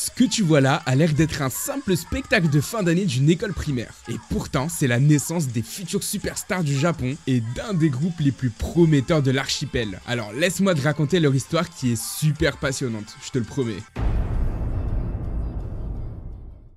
Ce que tu vois là a l'air d'être un simple spectacle de fin d'année d'une école primaire. Et pourtant, c'est la naissance des futurs superstars du Japon et d'un des groupes les plus prometteurs de l'archipel. Alors laisse-moi te raconter leur histoire qui est super passionnante, je te le promets.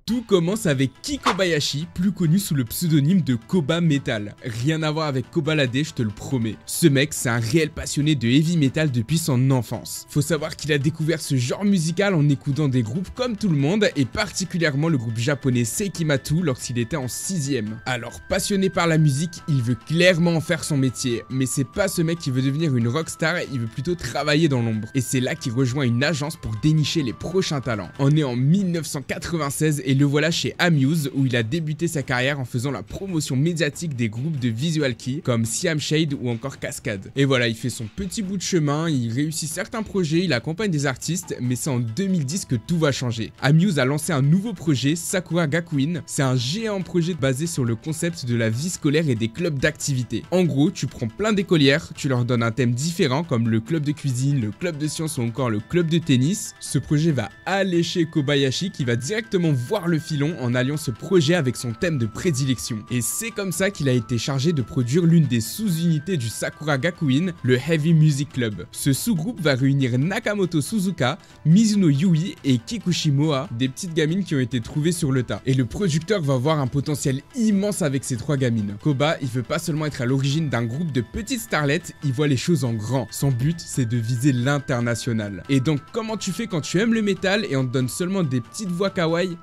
Tout commence avec Ki Kobayashi, plus connu sous le pseudonyme de Koba Metal. Rien à voir avec Kobalade, je te le promets. Ce mec, c'est un réel passionné de heavy metal depuis son enfance. Faut savoir qu'il a découvert ce genre musical en écoutant des groupes comme tout le monde, et particulièrement le groupe japonais Seikimatu lorsqu'il était en 6ème. Alors, passionné par la musique, il veut clairement en faire son métier, mais c'est pas ce mec qui veut devenir une rockstar, il veut plutôt travailler dans l'ombre. Et c'est là qu'il rejoint une agence pour dénicher les prochains talents. On est en 1996 et le voilà chez Amuse où il a débuté sa carrière en faisant la promotion médiatique des groupes de Visual Kei comme Siam Shade ou encore Cascade. Et voilà, il fait son petit bout de chemin, il réussit certains projets, il accompagne des artistes, mais c'est en 2010 que tout va changer. Amuse a lancé un nouveau projet, Sakura Gakuin. C'est un géant projet basé sur le concept de la vie scolaire et des clubs d'activité. En gros, tu prends plein d'écolières, tu leur donnes un thème différent comme le club de cuisine, le club de sciences ou encore le club de tennis. Ce projet va allécher Kobayashi qui va directement voir le filon en alliant ce projet avec son thème de prédilection. Et c'est comme ça qu'il a été chargé de produire l'une des sous-unités du Sakura Gakuin, le Heavy Music Club. Ce sous-groupe va réunir Nakamoto Suzuka, Mizuno Yui et Kikuchi Moa, des petites gamines qui ont été trouvées sur le tas. Et le producteur va voir un potentiel immense avec ces trois gamines. Koba, il veut pas seulement être à l'origine d'un groupe de petites starlettes, il voit les choses en grand. Son but, c'est de viser l'international. Et donc, comment tu fais quand tu aimes le métal et on te donne seulement des petites voix kawaii ?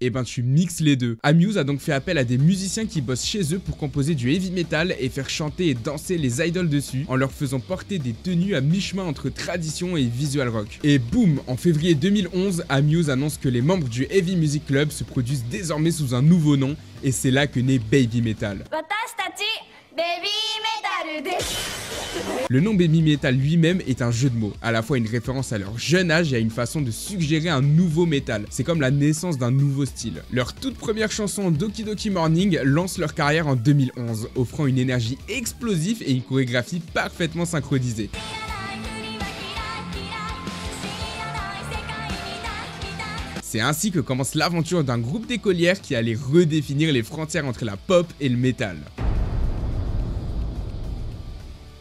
Et ben tu mixes les deux. Amuse a donc fait appel à des musiciens qui bossent chez eux pour composer du heavy metal et faire chanter et danser les idoles dessus en leur faisant porter des tenues à mi-chemin entre tradition et visual rock. Et boum, en février 2011, Amuse annonce que les membres du Heavy Music Club se produisent désormais sous un nouveau nom et c'est là que naît Baby Metal. Le nom Baby Metal lui-même est un jeu de mots, à la fois une référence à leur jeune âge et à une façon de suggérer un nouveau métal. C'est comme la naissance d'un nouveau style. Leur toute première chanson Doki Doki Morning lance leur carrière en 2011, offrant une énergie explosive et une chorégraphie parfaitement synchronisée. C'est ainsi que commence l'aventure d'un groupe d'écolières qui allait redéfinir les frontières entre la pop et le métal.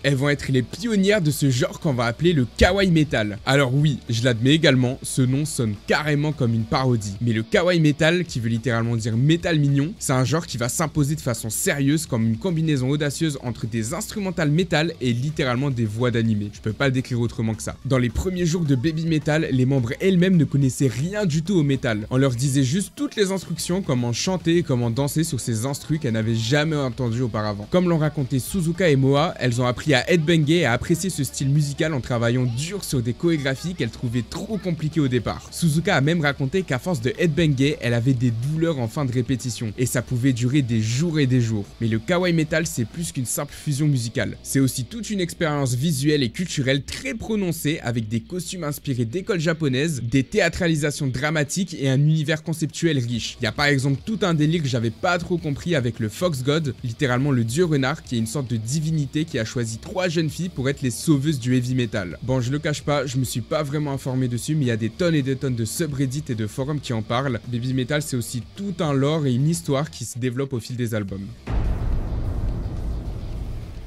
Elles vont être les pionnières de ce genre qu'on va appeler le kawaii metal. Alors oui, je l'admets également, ce nom sonne carrément comme une parodie. Mais le kawaii metal, qui veut littéralement dire métal mignon, c'est un genre qui va s'imposer de façon sérieuse comme une combinaison audacieuse entre des instrumentales métal et littéralement des voix d'animé. Je peux pas le décrire autrement que ça. Dans les premiers jours de Baby Metal, les membres elles-mêmes ne connaissaient rien du tout au métal. On leur disait juste toutes les instructions, comment chanter et comment danser sur ces instrus qu'elles n'avaient jamais entendus auparavant. Comme l'ont raconté Suzuka et Moa, elles ont appris à headbanger et à apprécier ce style musical en travaillant dur sur des chorégraphies qu'elle trouvait trop compliquées au départ. Suzuka a même raconté qu'à force de headbanger, elle avait des douleurs en fin de répétition et ça pouvait durer des jours et des jours. Mais le kawaii metal, c'est plus qu'une simple fusion musicale. C'est aussi toute une expérience visuelle et culturelle très prononcée avec des costumes inspirés d'écoles japonaises, des théâtralisations dramatiques et un univers conceptuel riche. Il y a par exemple tout un délire que j'avais pas trop compris avec le Fox God, littéralement le dieu renard qui est une sorte de divinité qui a choisi 3 jeunes filles pour être les sauveuses du heavy metal. Bon, je le cache pas, je me suis pas vraiment informé dessus, mais il y a des tonnes et des tonnes de subreddits et de forums qui en parlent. Baby Metal, c'est aussi tout un lore et une histoire qui se développe au fil des albums.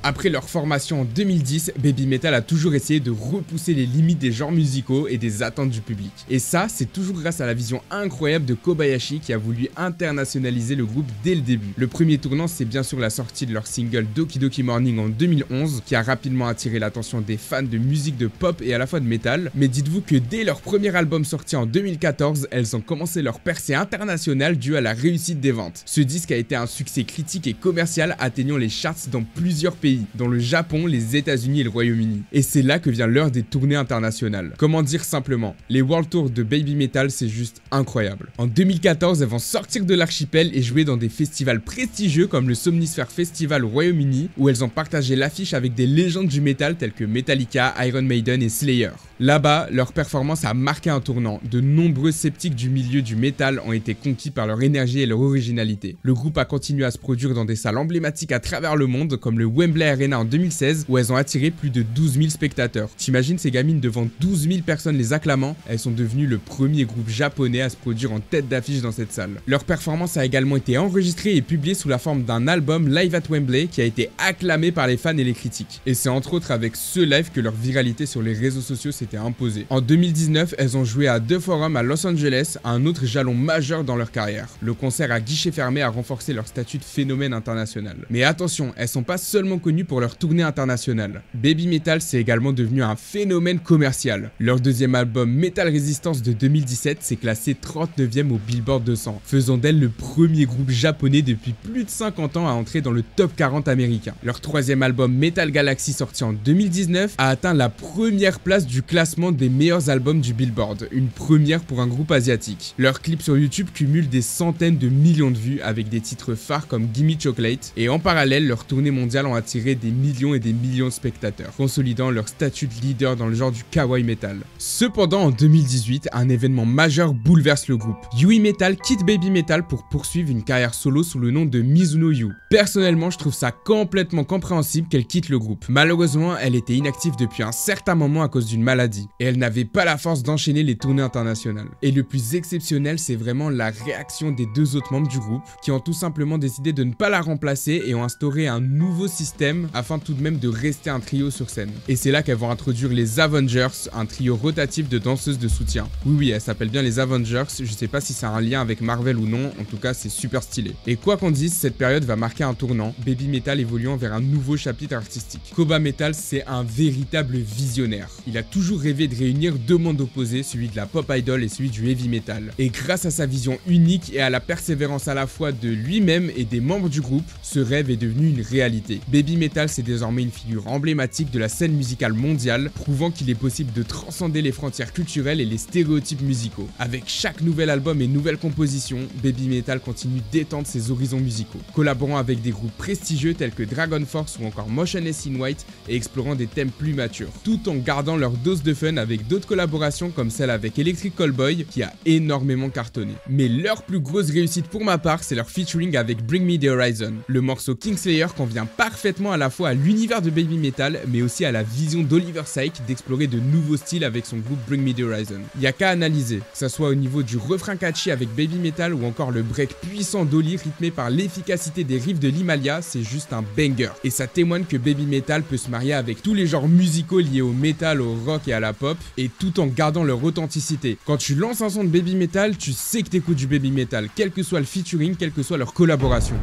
Après leur formation en 2010, Baby Metal a toujours essayé de repousser les limites des genres musicaux et des attentes du public. Et ça, c'est toujours grâce à la vision incroyable de Kobayashi qui a voulu internationaliser le groupe dès le début. Le premier tournant, c'est bien sûr la sortie de leur single Doki Doki Morning en 2011, qui a rapidement attiré l'attention des fans de musique de pop et à la fois de métal. Mais dites-vous que dès leur premier album sorti en 2014, elles ont commencé leur percée internationale due à la réussite des ventes. Ce disque a été un succès critique et commercial, atteignant les charts dans plusieurs pays, dont le Japon, les États-Unis et le Royaume-Uni. Et c'est là que vient l'heure des tournées internationales. Comment dire simplement, les World Tours de Baby Metal, c'est juste incroyable. En 2014, elles vont sortir de l'archipel et jouer dans des festivals prestigieux comme le Somnisphere Festival au Royaume-Uni, où elles ont partagé l'affiche avec des légendes du métal telles que Metallica, Iron Maiden et Slayer. Là-bas, leur performance a marqué un tournant. De nombreux sceptiques du milieu du métal ont été conquis par leur énergie et leur originalité. Le groupe a continué à se produire dans des salles emblématiques à travers le monde comme le Wembley Wembley Arena en 2016 où elles ont attiré plus de 12 000 spectateurs. T'imagines ces gamines devant 12 000 personnes les acclamant? Elles sont devenues le premier groupe japonais à se produire en tête d'affiche dans cette salle. Leur performance a également été enregistrée et publiée sous la forme d'un album Live at Wembley qui a été acclamé par les fans et les critiques. Et c'est entre autres avec ce live que leur viralité sur les réseaux sociaux s'était imposée. En 2019, elles ont joué à The Forum à Los Angeles, un autre jalon majeur dans leur carrière. Le concert à guichet fermé a renforcé leur statut de phénomène international. Mais attention, elles sont pas seulement connues pour leur tournée internationale. Baby Metal c'est également devenu un phénomène commercial. Leur deuxième album Metal Resistance de 2017 s'est classé 39e au Billboard 200, faisant d'elle le premier groupe japonais depuis plus de 50 ans à entrer dans le top 40 américain. Leur troisième album Metal Galaxy sorti en 2019 a atteint la première place du classement des meilleurs albums du Billboard, une première pour un groupe asiatique. Leurs clips sur YouTube cumulent des centaines de millions de vues avec des titres phares comme Gimme Chocolate, et en parallèle leurs tournées mondiales ont attiré des millions et des millions de spectateurs, consolidant leur statut de leader dans le genre du kawaii metal. Cependant en 2018, un événement majeur bouleverse le groupe. Yui Metal quitte Baby Metal pour poursuivre une carrière solo sous le nom de Mizuno Yu. Personnellement, je trouve ça complètement compréhensible qu'elle quitte le groupe. Malheureusement, elle était inactive depuis un certain moment à cause d'une maladie, et elle n'avait pas la force d'enchaîner les tournées internationales. Et le plus exceptionnel, c'est vraiment la réaction des deux autres membres du groupe, qui ont tout simplement décidé de ne pas la remplacer et ont instauré un nouveau système afin tout de même de rester un trio sur scène. Et c'est là qu'elles vont introduire les Avengers, un trio rotatif de danseuses de soutien. Oui, elles s'appellent bien les Avengers, je sais pas si c'est un lien avec Marvel ou non, en tout cas c'est super stylé. Et quoi qu'on dise, cette période va marquer un tournant, Baby Metal évoluant vers un nouveau chapitre artistique. Koba Metal, c'est un véritable visionnaire. Il a toujours rêvé de réunir deux mondes opposés, celui de la pop idol et celui du heavy metal. Et grâce à sa vision unique et à la persévérance à la fois de lui-même et des membres du groupe, ce rêve est devenu une réalité. Baby Metal, c'est désormais une figure emblématique de la scène musicale mondiale, prouvant qu'il est possible de transcender les frontières culturelles et les stéréotypes musicaux. Avec chaque nouvel album et nouvelle composition, Baby Metal continue d'étendre ses horizons musicaux, collaborant avec des groupes prestigieux tels que Dragon Force ou encore Motionless in White et explorant des thèmes plus matures, tout en gardant leur dose de fun avec d'autres collaborations comme celle avec Electric Callboy qui a énormément cartonné. Mais leur plus grosse réussite pour ma part, c'est leur featuring avec Bring Me The Horizon. Le morceau Kingslayer convient parfaitement à la fois à l'univers de Baby Metal mais aussi à la vision d'Oliver Sykes d'explorer de nouveaux styles avec son groupe Bring Me The Horizon. Il n'y a qu'à analyser, que ça soit au niveau du refrain catchy avec Baby Metal ou encore le break puissant d'Oli rythmé par l'efficacité des riffs de l'Himalaya, c'est juste un banger. Et ça témoigne que Baby Metal peut se marier avec tous les genres musicaux liés au metal, au rock et à la pop, et tout en gardant leur authenticité. Quand tu lances un son de Baby Metal, tu sais que t'écoutes du Baby Metal, quel que soit le featuring, quelle que soit leur collaboration.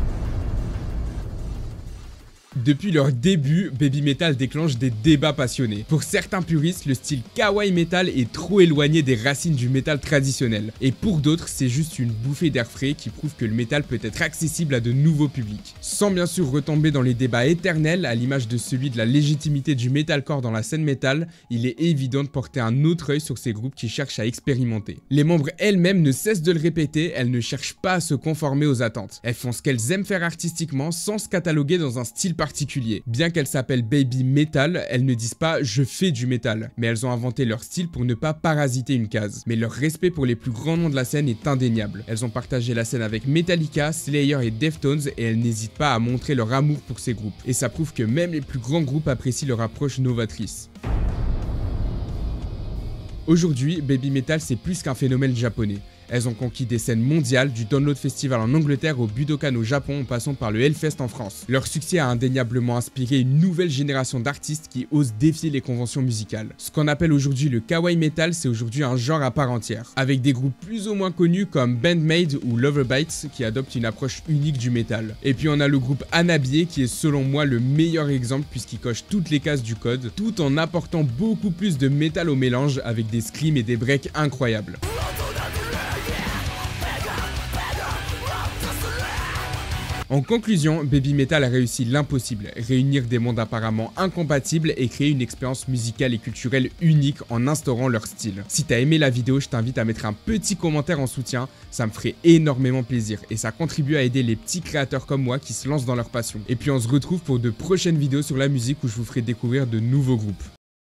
Depuis leur début, Baby Metal déclenche des débats passionnés. Pour certains puristes, le style kawaii metal est trop éloigné des racines du métal traditionnel. Et pour d'autres, c'est juste une bouffée d'air frais qui prouve que le métal peut être accessible à de nouveaux publics. Sans bien sûr retomber dans les débats éternels, à l'image de celui de la légitimité du metalcore dans la scène métal, il est évident de porter un autre œil sur ces groupes qui cherchent à expérimenter. Les membres elles-mêmes ne cessent de le répéter, elles ne cherchent pas à se conformer aux attentes. Elles font ce qu'elles aiment faire artistiquement sans se cataloguer dans un style particulier. Bien qu'elles s'appellent Baby Metal, elles ne disent pas je fais du métal, mais elles ont inventé leur style pour ne pas parasiter une case. Mais leur respect pour les plus grands noms de la scène est indéniable. Elles ont partagé la scène avec Metallica, Slayer et Deftones et elles n'hésitent pas à montrer leur amour pour ces groupes. Et ça prouve que même les plus grands groupes apprécient leur approche novatrice. Aujourd'hui, Baby Metal c'est plus qu'un phénomène japonais. Elles ont conquis des scènes mondiales, du Download Festival en Angleterre au Budokan au Japon en passant par le Hellfest en France. Leur succès a indéniablement inspiré une nouvelle génération d'artistes qui osent défier les conventions musicales. Ce qu'on appelle aujourd'hui le kawaii metal, c'est aujourd'hui un genre à part entière, avec des groupes plus ou moins connus comme Bandmade ou Loverbites qui adoptent une approche unique du métal. Et puis on a le groupe Hanabiye qui est selon moi le meilleur exemple puisqu'il coche toutes les cases du code, tout en apportant beaucoup plus de métal au mélange avec des screams et des breaks incroyables. En conclusion, Baby Metal a réussi l'impossible, réunir des mondes apparemment incompatibles et créer une expérience musicale et culturelle unique en instaurant leur style. Si t'as aimé la vidéo, je t'invite à mettre un petit commentaire en soutien, ça me ferait énormément plaisir et ça contribue à aider les petits créateurs comme moi qui se lancent dans leur passion. Et puis on se retrouve pour de prochaines vidéos sur la musique où je vous ferai découvrir de nouveaux groupes.